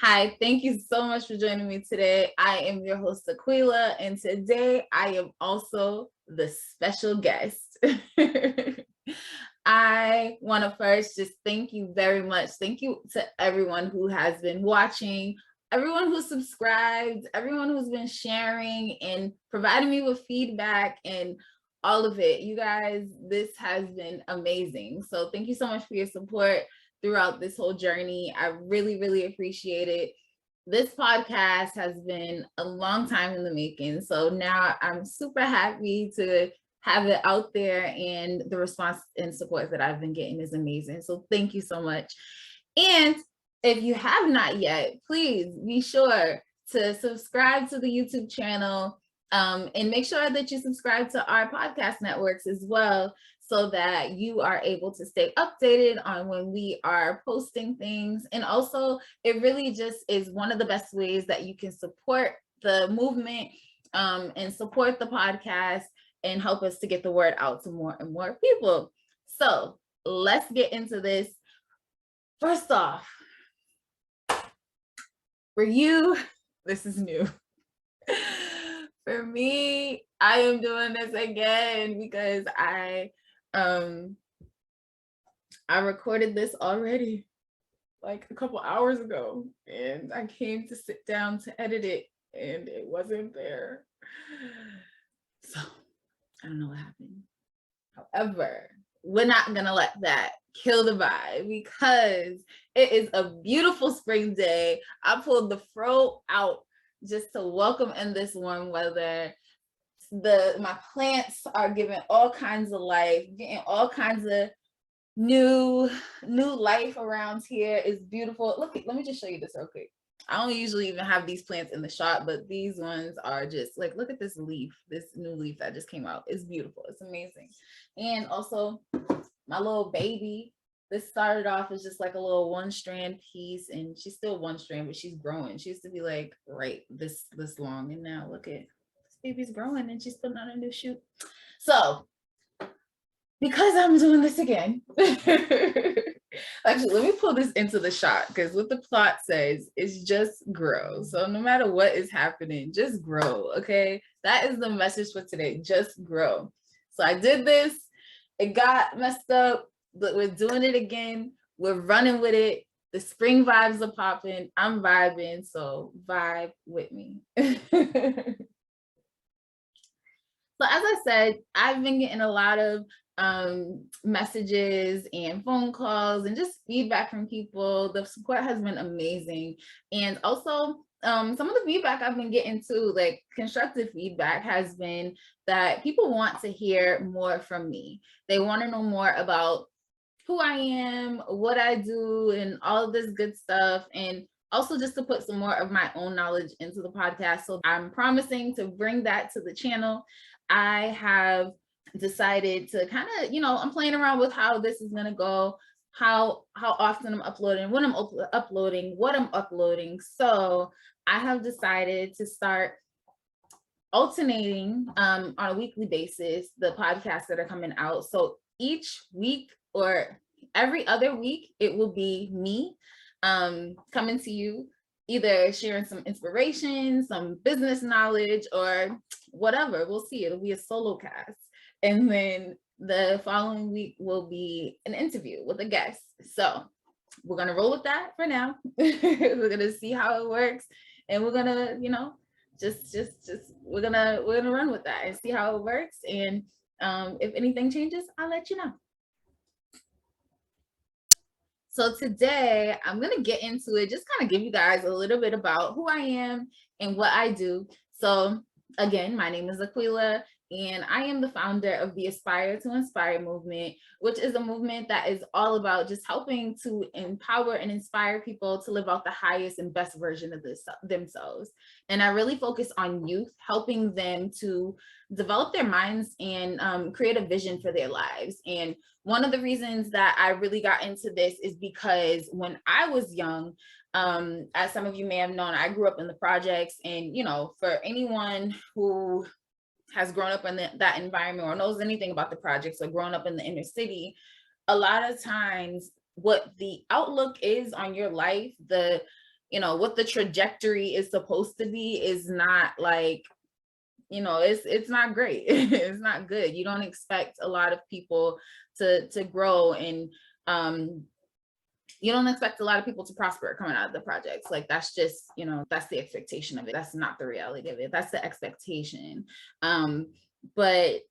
Hi, thank you so much for joining me today. I am your host, Aquila, and today I am also the special guest. I want to first just thank you very much. Thank you to everyone who has been watching, everyone who subscribed, everyone who's been sharing and providing me with feedback and all of it. You guys, this has been amazing. So thank you so much for your support throughout this whole journey. I really, really appreciate it. This podcast has been a long time in the making. So now I'm super happy to have it out there, and the response and support that I've been getting is amazing. So thank you so much. And if you have not yet, please be sure to subscribe to the YouTube channel, and make sure that you subscribe to our podcast networks as well, so that you are able to stay updated on when we are posting things. And also, it really just is one of the best ways that you can support the movement, and support the podcast and help us to get the word out to more and more people. So let's get into this. First off, for you, this is new. For me, I am doing this again because I recorded this already like a couple hours ago, and I came to sit down to edit it and it wasn't there. So I don't know what happened. However, we're not gonna let that kill the vibe because it is a beautiful spring day. I pulled the fro out just to welcome in this warm weather. My plants are giving all kinds of life, getting all kinds of new life around here. Is beautiful. Look, let me just show you this real quick. I don't usually even have these plants in the shop, but these ones are just like, look at this leaf, this new leaf that just came out. It's beautiful. It's amazing. And also my little baby, this started off as just like a little one strand piece, and she's still one strand, but she's growing. She used to be like right this long, and now look at this baby's growing and she's putting on a new shoot. So because I'm doing this again, actually, let me pull this into the shot, because what the plot says is just grow. So no matter what is happening, just grow, okay? That is the message for today, just grow. So I did this, it got messed up, but we're doing it again. We're running with it. The spring vibes are popping. I'm vibing, so vibe with me. So as I said, I've been getting a lot of messages and phone calls and just feedback from people. The support has been amazing. And also some of the feedback I've been getting too, like constructive feedback, has been that people want to hear more from me. They want to know more about who I am, what I do, and all of this good stuff. And also just to put some more of my own knowledge into the podcast. So I'm promising to bring that to the channel. I have decided to kind of, I'm playing around with how this is going to go, how often I'm uploading, when I'm uploading, what I'm uploading. So I have decided to start alternating on a weekly basis the podcasts that are coming out. So each week or every other week, it will be me coming to you, either sharing some inspiration, some business knowledge, or whatever. We'll see. It'll be a solo cast. And then the following week will be an interview with a guest. So we're going to roll with that for now. We're going to see how it works. And we're going to, just we're gonna run with that and see how it works. And if anything changes, I'll let you know. So today I'm gonna get into it, just kind of give you guys a little bit about who I am and what I do. So again, my name is Aquila, and I am the founder of the Aspire to Inspire movement, which is a movement that is all about just helping to empower and inspire people to live out the highest and best version of themselves. And I really focus on youth, helping them to develop their minds and create a vision for their lives. And one of the reasons that I really got into this is because when I was young, as some of you may have known, I grew up in the projects. And, for anyone who has grown up in that environment or knows anything about the projects or grown up in the inner city, a lot of times what the outlook is on your life, the what the trajectory is supposed to be is not like, it's not great. It's not good. You don't expect a lot of people to grow, and you don't expect a lot of people to prosper coming out of the projects. Like, that's just, that's the expectation of it. That's not the reality of it. That's the expectation. But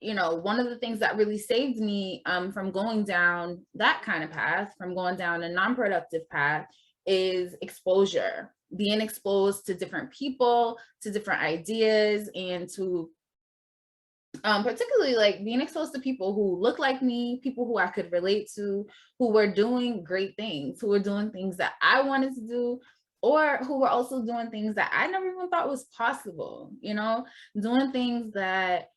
one of the things that really saved me from going down that kind of path, from going down a non-productive path, is exposure. Being exposed to different people, to different ideas, and to particularly like being exposed to people who look like me, people who I could relate to, who were doing great things, who were doing things that I wanted to do, or who were also doing things that I never even thought was possible, doing things that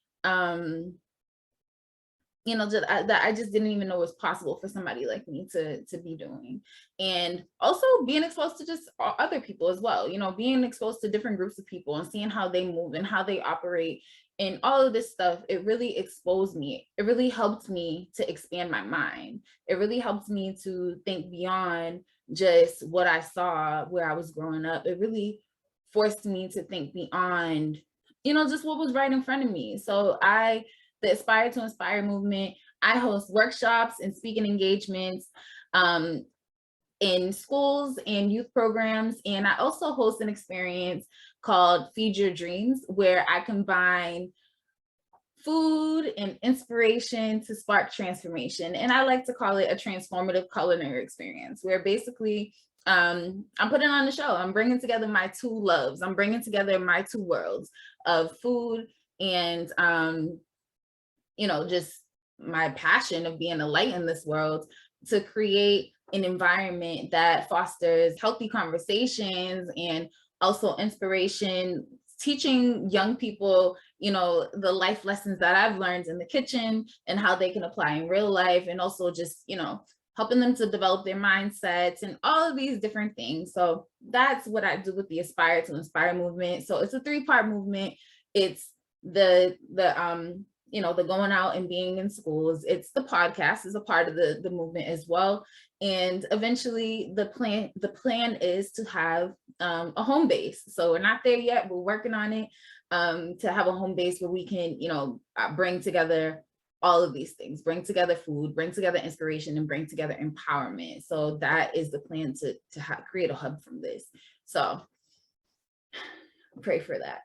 that I just didn't even know was possible for somebody like me to be doing. And also being exposed to just other people as well, being exposed to different groups of people and seeing how they move and how they operate and all of this stuff. It really exposed me. It really helped me to expand my mind. It really helped me to think beyond just what I saw where I was growing up. It really forced me to think beyond, just what was right in front of me. So the Aspire to Inspire movement, I host workshops and speaking engagements in schools and youth programs. And I also host an experience called Feed Your Dreams, where I combine food and inspiration to spark transformation. And I like to call it a transformative culinary experience, where basically I'm putting on the show. I'm bringing together my two loves. I'm bringing together my two worlds of food and just my passion of being a light in this world, to create an environment that fosters healthy conversations and also inspiration, teaching young people, the life lessons that I've learned in the kitchen and how they can apply in real life, and also just, helping them to develop their mindsets and all of these different things. So that's what I do with the Aspire to Inspire movement. So it's a 3-part movement. It's the going out and being in schools. It's the podcast is a part of the movement as well. And eventually the plan is to have a home base. So we're not there yet. We're working on it, to have a home base where we can, bring together all of these things, bring together food, bring together inspiration, and bring together empowerment. So that is the plan to create a hub from this. So pray for that.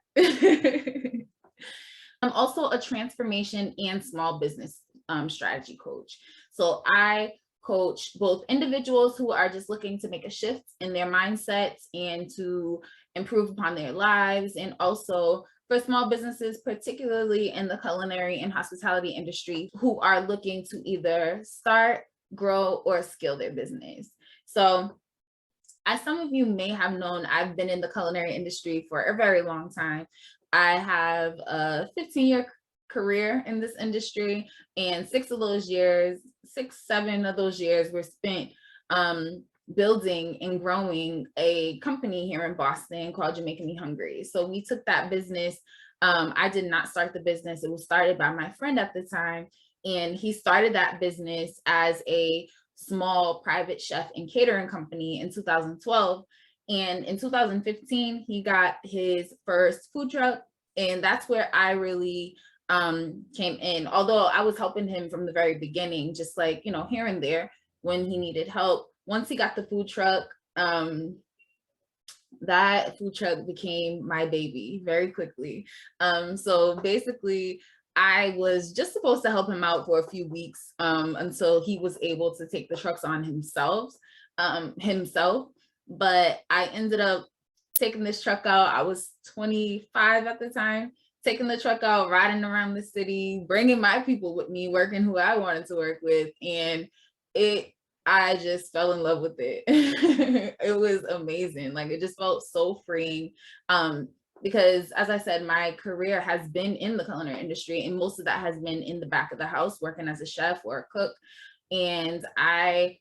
I'm also a transformation and small business strategy coach. So I coach both individuals who are just looking to make a shift in their mindsets and to improve upon their lives, and also for small businesses, particularly in the culinary and hospitality industry, who are looking to either start, grow, or scale their business. So as some of you may have known, I've been in the culinary industry for a very long time. I have a 15-year career in this industry, and 7 of those years were spent building and growing a company here in Boston called Jamaica Mi Hungry. So we took that business. I did not start the business. It was started by my friend at the time, and he started that business as a small private chef and catering company in 2012. And in 2015, he got his first food truck. And that's where I really came in. Although I was helping him from the very beginning, just like, here and there when he needed help. Once he got the food truck, that food truck became my baby very quickly. So basically, I was just supposed to help him out for a few weeks until he was able to take the trucks on himself. But I ended up taking this truck out. I was 25 at the time, taking the truck out, riding around the city, bringing my people with me, working who I wanted to work with. And I just fell in love with it. It was amazing. Like, it just felt so freeing. Because as I said, my career has been in the culinary industry, and most of that has been in the back of the house, working as a chef or a cook. And I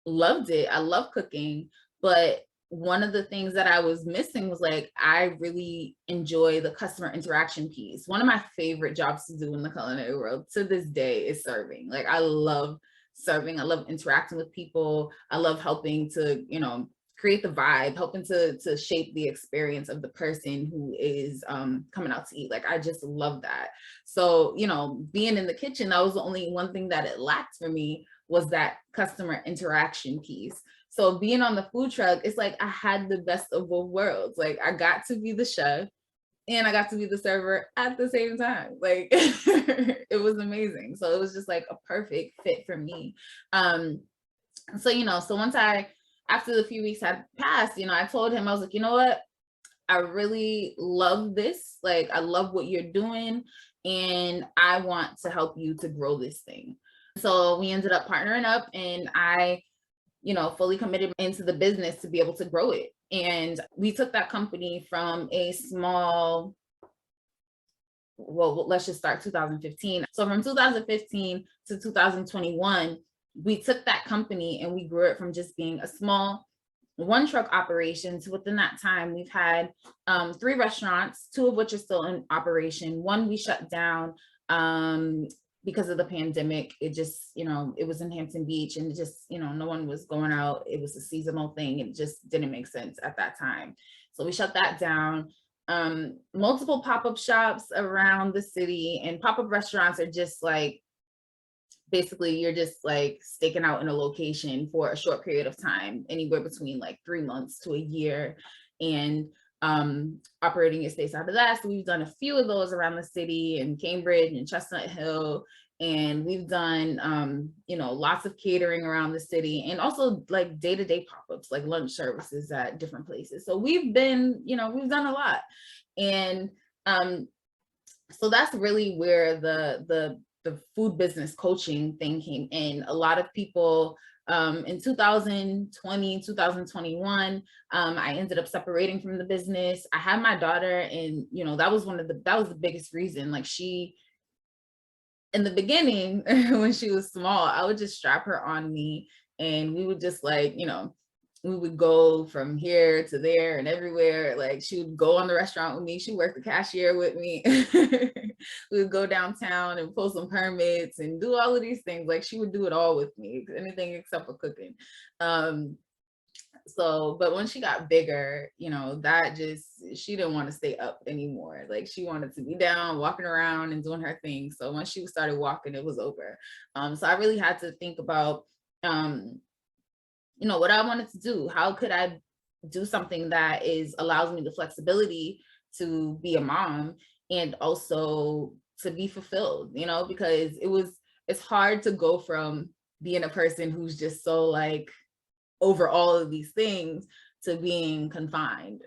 loved it. I love cooking, but one of the things that I was missing was, like, I really enjoy the customer interaction piece. One of my favorite jobs to do in the culinary world to this day is serving. Like, I love serving. I love interacting with people. I love helping to, you know, create the vibe, helping to shape the experience of the person who is coming out to eat. Like, I just love that. So, you know, being in the kitchen, that was the only one thing that it lacked for me, was that customer interaction piece. So being on the food truck, it's like I had the best of both worlds. Like, I got to be the chef and I got to be the server at the same time. Like, it was amazing. So it was just like a perfect fit for me. So, you know, so after the few weeks had passed, you know, I told him, I was like, you know what? I really love this. Like, I love what you're doing, and I want to help you to grow this thing. So we ended up partnering up, and I, you know, fully committed into the business to be able to grow it. And we took that company from a small, well, let's just start 2015. So from 2015 to 2021, we took that company and we grew it from just being a small one truck operation to, within that time, we've had 3 restaurants, 2 of which are still in operation. One we shut down because of the pandemic. It just, you know, it was in Hampton Beach, and it just, you know, no one was going out. It was a seasonal thing. It just didn't make sense at that time. So we shut that down. Multiple pop-up shops around the city, and pop-up restaurants are just like, basically you're just like staking out in a location for a short period of time, anywhere between like 3 months to a year, and operating your space out of that. So we've done a few of those around the city, in Cambridge and Chestnut Hill, and we've done you know, lots of catering around the city, and also like day-to-day pop-ups, like lunch services at different places. So we've been, you know, we've done a lot. And so that's really where the food business coaching thing came in. A lot of people in 2020, 2021, I ended up separating from the business. I had my daughter, and, you know, that was the biggest reason. Like, she, in the beginning, when she was small, I would just strap her on me, and we would just, like, you know, we would go from here to there and everywhere. Like, she would go on the restaurant with me. She worked the cashier with me. We would go downtown and pull some permits and do all of these things. Like, she would do it all with me, anything except for cooking. So, but when she got bigger, you know, that just, she didn't want to stay up anymore. Like, she wanted to be down, walking around and doing her thing. So once she started walking, it was over. So I really had to think about, you know, what I wanted to do. How could I do something that allows me the flexibility to be a mom, and also to be fulfilled, you know, because it's hard to go from being a person who's just so like over all of these things to being confined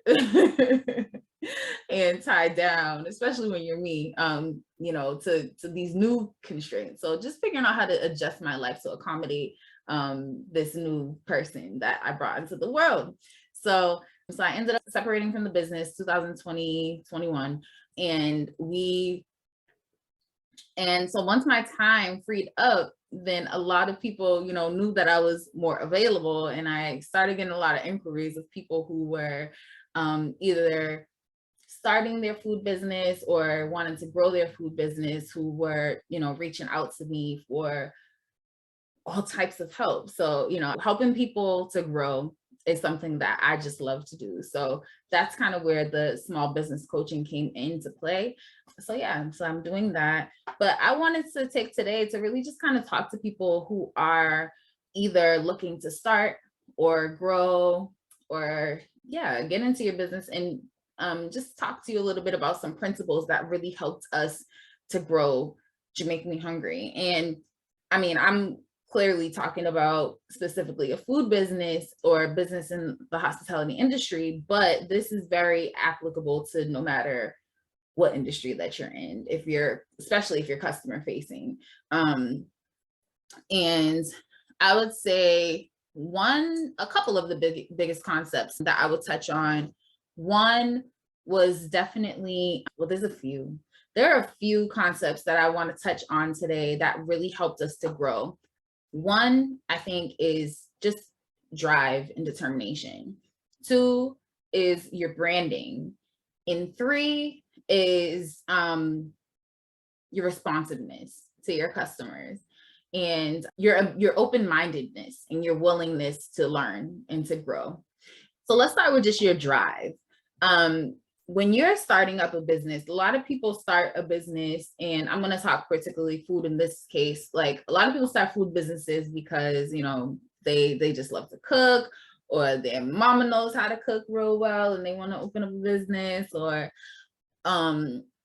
and tied down, especially when you're me, you know, to these new constraints. So just figuring out how to adjust my life to accommodate this new person that I brought into the world. So I ended up separating from the business 2020, 21, and so once my time freed up, then a lot of people, you know, knew that I was more available, and I started getting a lot of inquiries of people who were either starting their food business or wanting to grow their food business, who were, you know, reaching out to me for all types of help. So, you know, helping people to grow is something that I just love to do. So that's kind of where the small business coaching came into play. So yeah, so I'm doing that. But I wanted to take today to really just kind of talk to people who are either looking to start or grow, or yeah, get into your business, and just talk to you a little bit about some principles that really helped us to grow Jamaica Mi Hungry. And I mean, I'm clearly talking about specifically a food business or a business in the hospitality industry, but this is very applicable to no matter what industry that you're in, especially if you're customer facing. And I would say a couple of the biggest concepts that I would touch on. One was definitely, well, there are a few concepts that I want to touch on today that really helped us to grow. One, I think, is just drive and determination. 2 is your branding. And 3 is your responsiveness to your customers. and your open-mindedness and your willingness to learn and to grow. So let's start with just your drive. When you're starting up a business, a lot of people start a business, and I'm going to talk particularly food in this case. Like, a lot of people start food businesses because, you know, they just love to cook, or their mama knows how to cook real well and they want to open up a business, or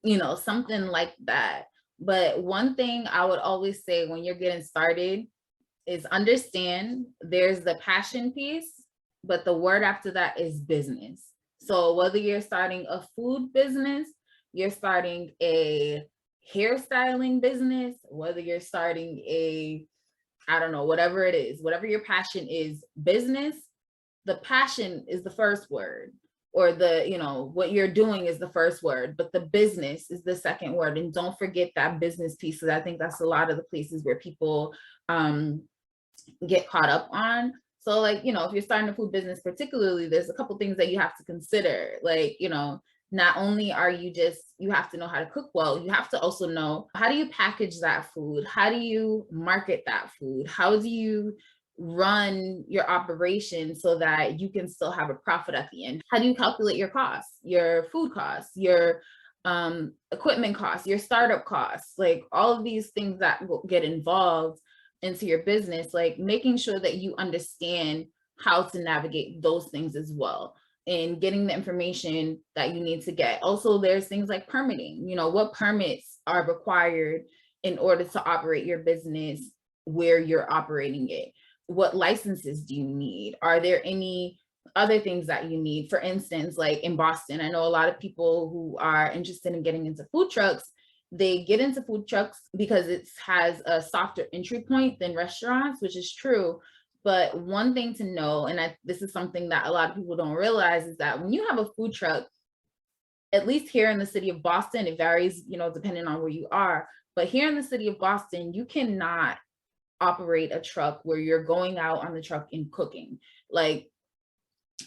you know, something like that. But one thing I would always say when you're getting started is understand there's the passion piece, but the word after that is business. So whether you're starting a food business, you're starting a hairstyling business, whether you're starting a, I don't know, whatever it is, whatever your passion is, business, the passion is the first word, or the, you know, what you're doing is the first word, but the business is the second word. And don't forget that business piece, because I think that's a lot of the places where people get caught up on. So like, you know, if you're starting a food business particularly, there's a couple things that you have to consider. Like, you know, not only are you have to know how to cook well, you have to also know, how do you package that food? How do you market that food? How do you run your operation so that you can still have a profit at the end? How do you calculate your costs, your food costs, your equipment costs, your startup costs, like all of these things that will get involved into your business, like making sure that you understand how to navigate those things as well, and getting the information that you need to get. Also, there's things like permitting, you know, what permits are required in order to operate your business where you're operating it. What licenses do you need? Are there any other things that you need? For instance, like in Boston, I know a lot of people who are interested in getting into food trucks, they get into food trucks because it has a softer entry point than restaurants, which is true. But one thing to know, and this is something that a lot of people don't realize, is that when you have a food truck, at least here in the city of Boston, it varies, you know, depending on where you are. But here in the city of Boston, you cannot operate a truck where you're going out on the truck and cooking. Like,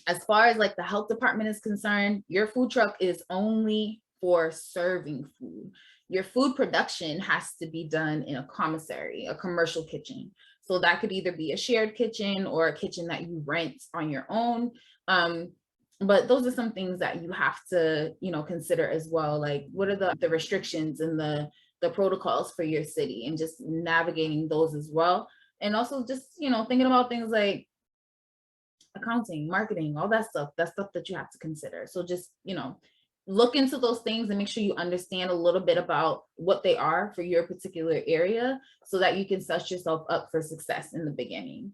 as far as like the health department is concerned, your food truck is only for serving food. Your food production has to be done in a commissary, a commercial kitchen. So that could either be a shared kitchen or a kitchen that you rent on your own. But those are some things that you have to, you know, consider as well. Like, what are the restrictions and the protocols for your city, and just navigating those as well. And also just, you know, thinking about things like accounting, marketing, all that stuff. That's stuff that you have to consider. So just, you know, look into those things and make sure you understand a little bit about what they are for your particular area, so that you can set yourself up for success in the beginning.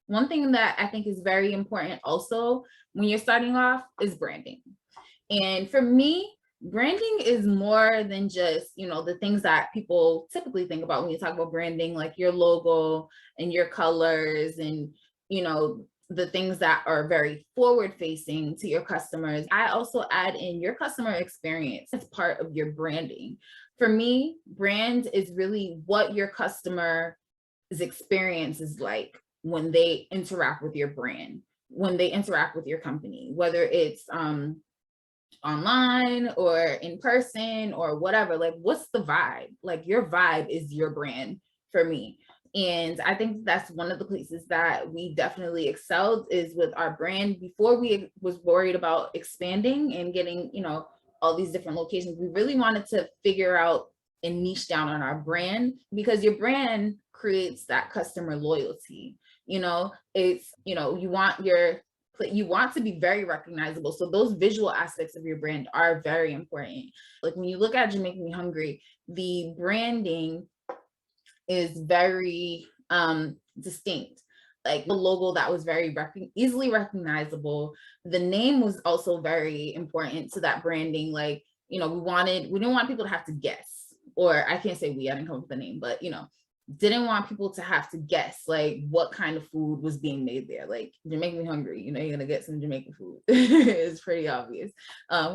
One thing that I think is very important also when you're starting off is branding. And for me, branding is more than just, you know, the things that people typically think about when you talk about branding, like your logo and your colors, and, you know, the things that are very forward facing to your customers. I also add in your customer experience as part of your branding. For me, brand is really what your customer's experience is like when they interact with your brand, when they interact with your company, whether it's online or in person or whatever. Like, what's the vibe? Like, your vibe is your brand for me. And I think that's one of the places that we definitely excelled, is with our brand. Before we was worried about expanding and getting, you know, all these different locations, we really wanted to figure out and niche down on our brand, because your brand creates that customer loyalty. You know, it's, you know, you want to be very recognizable. So those visual aspects of your brand are very important. Like, when you look at Jamaica Mi Hungry, the branding is very distinct. Like, the logo that was very easily recognizable. The name was also very important to that branding. Like, you know, we didn't want people to have to guess, or I can't say I didn't come up with the name, but, you know, didn't want people to have to guess like what kind of food was being made there. Like, Jamaica Mi Hungry, you know, you're gonna get some Jamaican food. It's pretty obvious.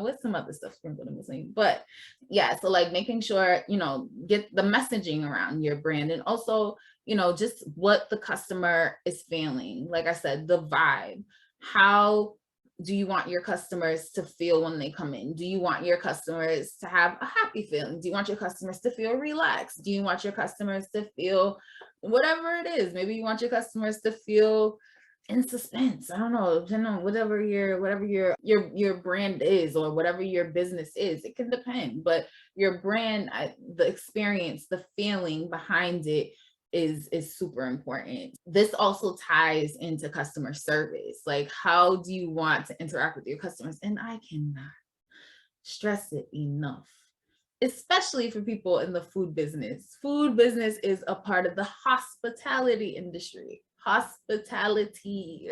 With some other stuff sprinkled in between, but yeah. So like making sure, you know, get the messaging around your brand, and also, you know, just what the customer is feeling. Like I said, the vibe. How do you want your customers to feel when they come in? Do you want your customers to have a happy feeling? Do you want your customers to feel relaxed? Do you want your customers to feel whatever it is. Maybe you want your customers to feel in suspense. I don't know, depending on whatever your brand is, or whatever your business is. It can depend, but your brand, the experience, the feeling behind it is super important. This also ties into customer service. Like, how do you want to interact with your customers? And I cannot stress it enough, especially for people in the food business. Food business is a part of the hospitality industry. Hospitality.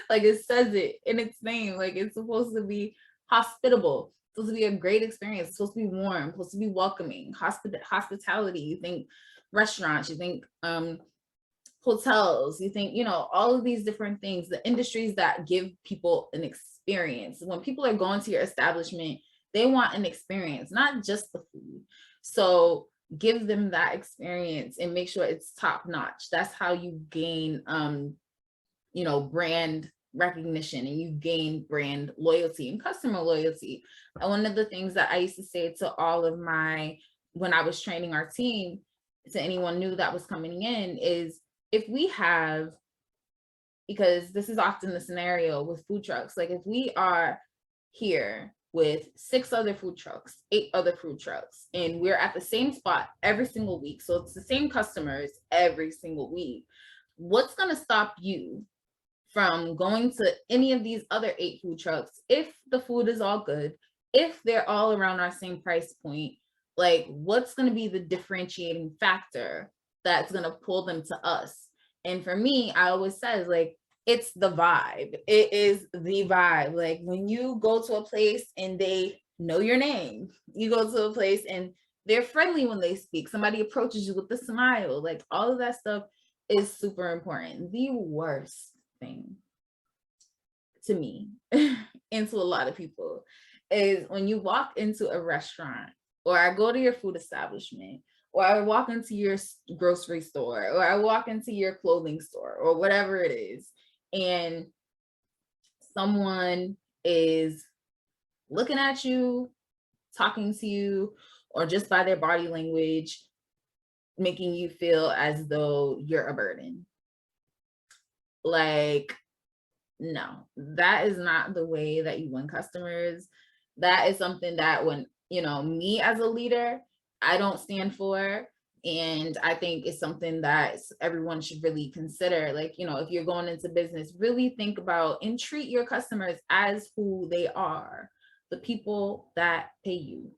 Like it says it in its name. Like, it's supposed to be hospitable. It's supposed to be a great experience. It's supposed to be warm, it's supposed to be welcoming. Hospitality, you think restaurants, you think hotels, you think, all of these different things, the industries that give people an experience. When people are going to your establishment, they want an experience, not just the food. So give them that experience and make sure it's top notch. That's how you gain, brand recognition, and you gain brand loyalty and customer loyalty. And one of the things that I used to say to all of when I was training our team, to anyone new that was coming in, is if we have, because this is often the scenario with food trucks, like if we are here with 6 other food trucks, 8 other food trucks, and we're at the same spot every single week, so it's the same customers every single week, what's going to stop you from going to any of these other 8 food trucks if the food is all good, if they're all around our same price point? Like, what's going to be the differentiating factor that's going to pull them to us? And for me, I always says, like, it's the vibe. It is the vibe. Like, when you go to a place and they know your name, you go to a place and they're friendly when they speak, somebody approaches you with a smile, like, all of that stuff is super important. The worst thing to me and to a lot of people is when you walk into a restaurant, or I go to your food establishment, or I walk into your grocery store, or I walk into your clothing store, or whatever it is, and someone is looking at you, talking to you, or just by their body language, making you feel as though you're a burden. Like, no, that is not the way that you win customers. That is something that when, me as a leader, I don't stand for. And I think it's something that everyone should really consider. Like, if you're going into business, really think about and treat your customers as who they are, the people that pay you.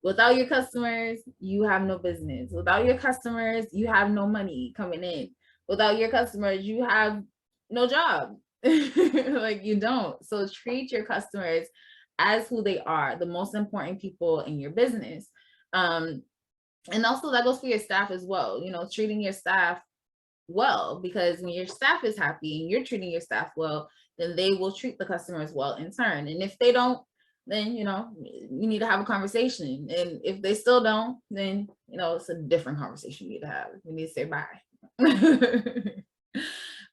Without your customers, you have no business. Without your customers, you have no money coming in. Without your customers, you have no job. Like, you don't. So treat your customers as who they are, the most important people in your business. And also that goes for your staff as well, treating your staff well, because when your staff is happy and you're treating your staff well, then they will treat the customers well in turn. And if they don't, then, you need to have a conversation. And if they still don't, then, it's a different conversation you need to have. You need to say bye.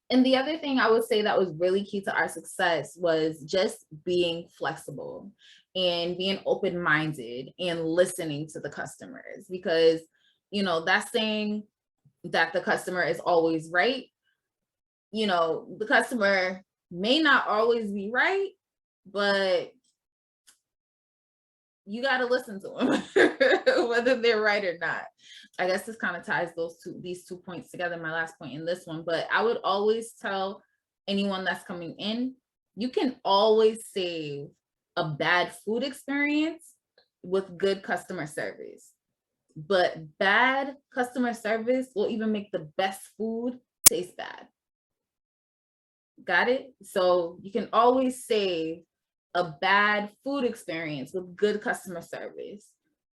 And the other thing I would say that was really key to our success was just being flexible and being open-minded and listening to the customers, because, that's saying that the customer is always right. The customer may not always be right, but you got to listen to them, whether they're right or not. I guess this kind of ties these two points together, my last point in this one. But I would always tell anyone that's coming in, you can always save a bad food experience with good customer service. But bad customer service will even make the best food taste bad. Got it? So you can always save a bad food experience with good customer service,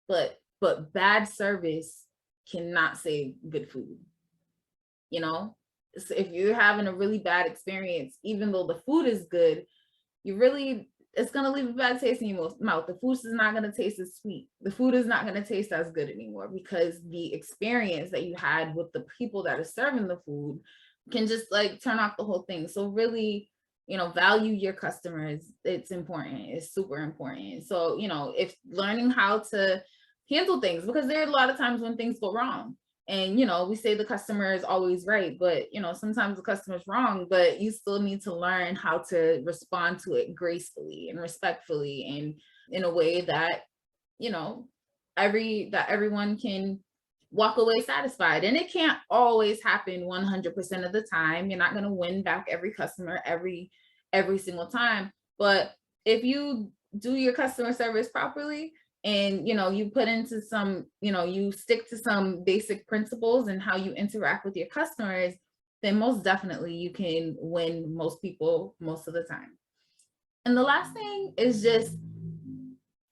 but bad service cannot save good food. So if you're having a really bad experience, even though the food is good, it's going to leave a bad taste in your mouth. The food is not going to taste as sweet. The food is not going to taste as good anymore, because the experience that you had with the people that are serving the food can just turn off the whole thing. So really, value your customers. It's important. It's super important. So, if learning how to handle things, because there are a lot of times when things go wrong, And, we say the customer is always right, but, sometimes the customer's wrong, but you still need to learn how to respond to it gracefully and respectfully and in a way that, you know, that everyone can walk away satisfied. And it can't always happen 100% of the time. You're not going to win back every customer every single time. But if you do your customer service properly, and you put into some, you stick to some basic principles and how you interact with your customers, then most definitely you can win most people most of the time. And the last thing is just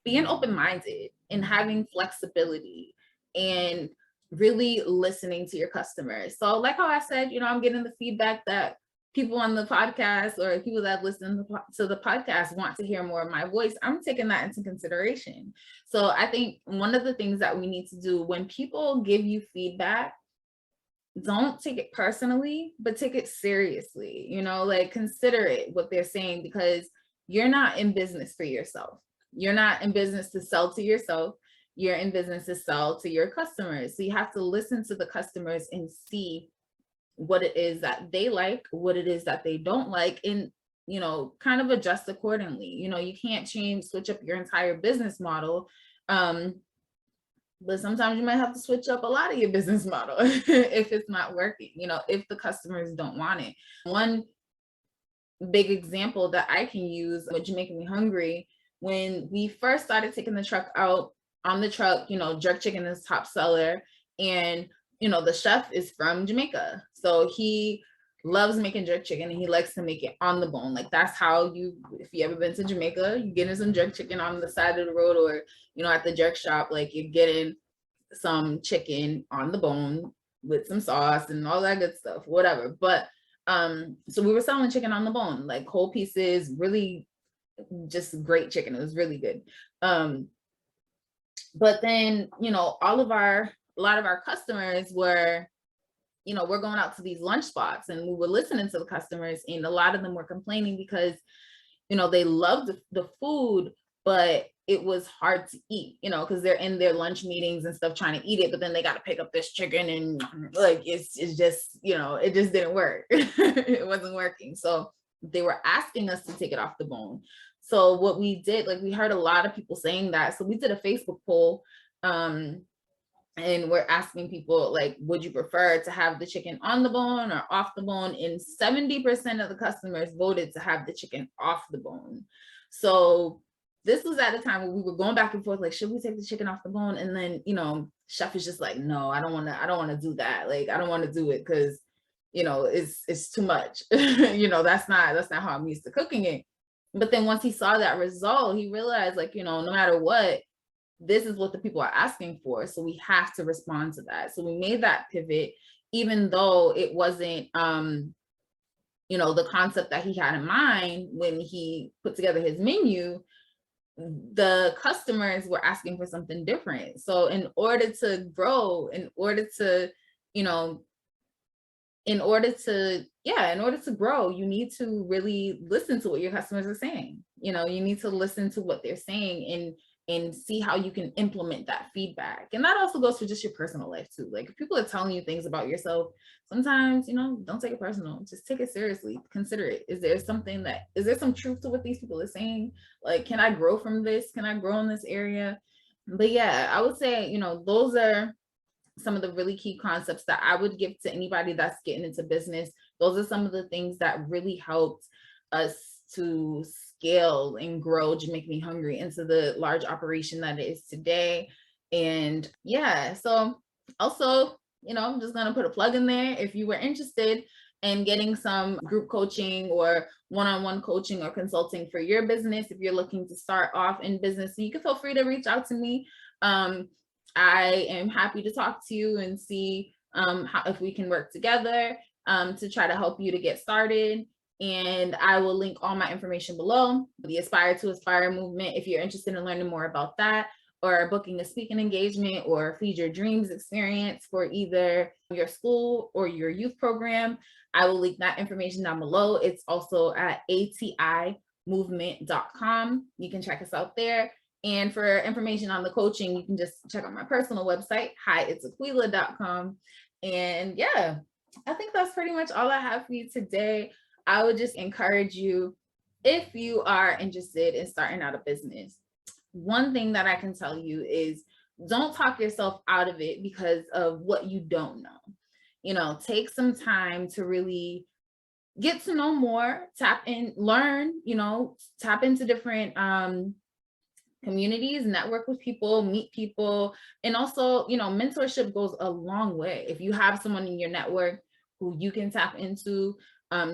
being open-minded and having flexibility and really listening to your customers. So like how I said, I'm getting the feedback that people on the podcast or people that listen to the podcast want to hear more of my voice. I'm taking that into consideration. So I think one of the things that we need to do when people give you feedback, don't take it personally, but take it seriously, like consider it what they're saying, because you're not in business for yourself. You're not in business to sell to yourself. You're in business to sell to your customers. So you have to listen to the customers and see what it is that they like, what it is that they don't like, and kind of adjust accordingly. You can't switch up your entire business model, but sometimes you might have to switch up a lot of your business model if it's not working, if the customers don't want it. One big example that I can use with Jamaica Mi Hungry, when we first started taking the truck out, on the truck, jerk chicken is top seller, and the chef is from Jamaica. So he loves making jerk chicken and he likes to make it on the bone. Like that's how if you ever been to Jamaica, you getting some jerk chicken on the side of the road, or, at the jerk shop, like you're getting some chicken on the bone with some sauce and all that good stuff, whatever. But, so we were selling chicken on the bone, like whole pieces, really just great chicken. It was really good. But then, a lot of our customers were, we're going out to these lunch spots and we were listening to the customers, and a lot of them were complaining because, they loved the food, but it was hard to eat, because they're in their lunch meetings and stuff trying to eat it, but then they got to pick up this chicken and like, it's just, it just didn't work. It wasn't working. So they were asking us to take it off the bone. So what we did, like we heard a lot of people saying that. So we did a Facebook poll, and we're asking people, like, would you prefer to have the chicken on the bone or off the bone? And 70% of the customers voted to have the chicken off the bone. So this was at a time where we were going back and forth, like, should we take the chicken off the bone? And then, chef is just like, no, I don't want to do that. Like, I don't want to do it because, it's too much. That's not how I'm used to cooking it. But then once he saw that result, he realized, like, no matter what, this is what the people are asking for. So we have to respond to that. So we made that pivot, even though it wasn't, the concept that he had in mind when he put together his menu. The customers were asking for something different. So in order to grow, in order to grow, you need to really listen to what your customers are saying. You need to listen to what they're saying and see how you can implement that feedback. And that also goes for just your personal life too. Like if people are telling you things about yourself, sometimes, don't take it personal. Just take it seriously. Consider it. Is there some truth to what these people are saying? Like, can I grow from this? Can I grow in this area? But yeah, I would say, those are some of the really key concepts that I would give to anybody that's getting into business. Those are some of the things that really helped us to scale and grow Jamaica Mi Hungry into the large operation that it is today. And yeah, so also, I'm just going to put a plug in there. If you were interested in getting some group coaching or one-on-one coaching or consulting for your business, if you're looking to start off in business, you can feel free to reach out to me. I am happy to talk to you and see if we can work together to try to help you to get started. And I will link all my information below. The Aspire to Aspire movement, if you're interested in learning more about that, or booking a speaking engagement or Feed Your Dreams experience for either your school or your youth program, I will link that information down below. It's also at atimovement.com. You can check us out there. And for information on the coaching, you can just check out my personal website, hiitsaquila.com. And yeah, I think that's pretty much all I have for you today. I would just encourage you, if you are interested in starting out a business, one thing that I can tell you is don't talk yourself out of it because of what you don't know. You know, take some time to really get to know more, tap in, learn, you know, tap into different communities, network with people, meet people. And also, you know, mentorship goes a long way. If you have someone in your network who you can tap into,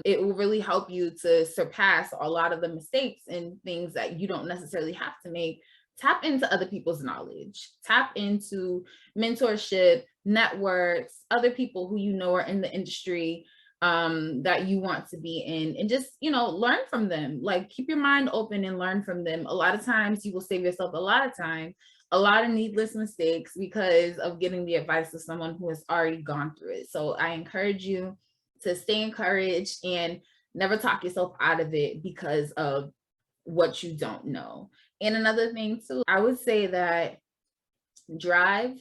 it will really help you to surpass a lot of the mistakes and things that you don't necessarily have to make. Tap into other people's knowledge, tap into mentorship, networks, other people who you know are in the industry that you want to be in, and just, you know, learn from them. Like, keep your mind open and learn from them. A lot of times you will save yourself a lot of time, a lot of needless mistakes because of getting the advice of someone who has already gone through it. So I encourage you to stay encouraged and never talk yourself out of it because of what you don't know. And another thing too, I would say that drive,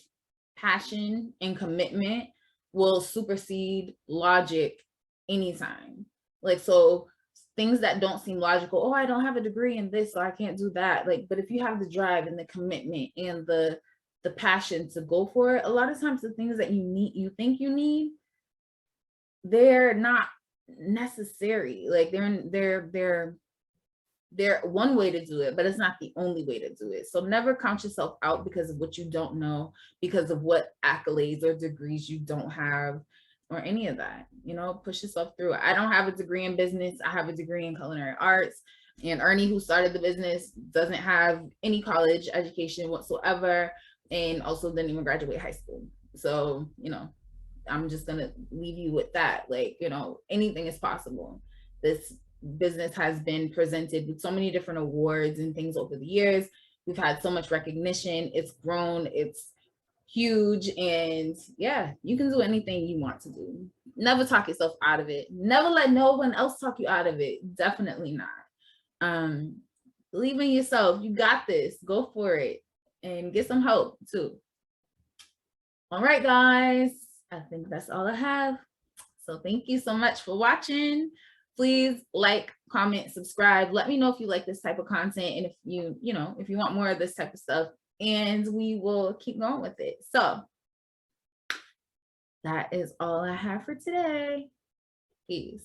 passion, and commitment will supersede logic anytime. Like, so things that don't seem logical, oh, I don't have a degree in this, so I can't do that. Like, but if you have the drive and the commitment and the passion to go for it, a lot of times the things that you think you need, they're not necessary. Like, they're one way to do it, but it's not the only way to do it. So never count yourself out because of what you don't know, because of what accolades or degrees you don't have, or any of that. You know, push yourself through it. I don't have a degree in business. I have a degree in culinary arts. And Ernie, who started the business, doesn't have any college education whatsoever, and also didn't even graduate high school. So, you know, I'm just gonna leave you with that. Like, you know, anything is possible. This business has been presented with so many different awards and things over the years. We've had so much recognition. It's grown, it's huge. And yeah, you can do anything you want to do. Never talk yourself out of it. Never let no one else talk you out of it. Definitely not. Believe in yourself. You got this. Go for it and get some help too. All right, guys, I think that's all I have. So thank you so much for watching. Please like, comment, subscribe. Let me know if you like this type of content, and if you know, if you want more of this type of stuff, and we will keep going with it. So that is all I have for today. Peace.